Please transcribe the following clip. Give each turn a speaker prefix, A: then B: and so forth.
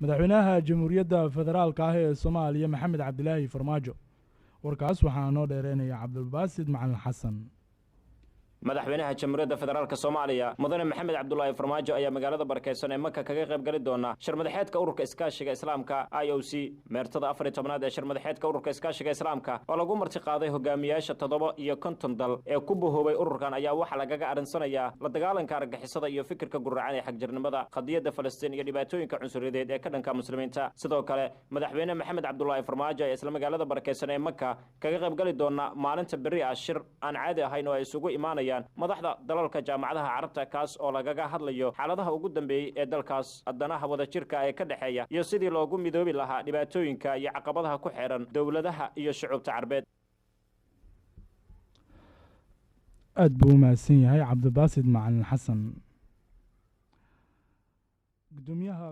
A: madaxweynaha jamhuuriyadda federaalka ah ee Soomaaliya Maxamed Cabdilaahi Farmaajo. warkaas waxaa noo dheereynaya Cabdulbaasid Macalin Xasan.
B: madaxweynaha jamhuuriyadda federaalka Soomaaliya mudane Maxamed Cabdulaahi Farmaajo ayaa magaalada Barakeysan ee Makka kaga qayb gali doona shir madaxeedka ururka iskaashiga Islaamka IOC meertada 14 ee shir madaxeedka ururka iskaashiga Islaamka oo lagu marti qaaday hogaamiyaasha 7 dal ee ku bohoobay ururkan ayaa waxa lagaga arinsanaya la dagaalanka argagixisada iyo fikirka gurracan ee xagjirnimada qadiyadda Falastiin iyo dhibaatooyinka cunsuriyadeed ee ka dhanka muslimiinta. sidoo kale madaxweyne Maxamed Cabdulaahi Farmaajo ayaa isla magaalada Barakeysan ee Makka kaga qayb gali doona maalinta berri ah shir aan caadi ahayn oo ay isugu imaanayaan madaxda dalalka jaamacadaha carabta kaas oo lagaga hadlayo xaaladaha ugu dambeeyay ee dalkaas adanaha wada jirka ee ka dhaxeeya iyo sidii loogu midoobi lahaa dhibaatooyinka iyo caqabadaha ku xeeran dawladaha iyo shucuubta carbeed.
A: aad buu mahadsan yahay Cabdulbaasid Macalin Xasan. gudoomiyaha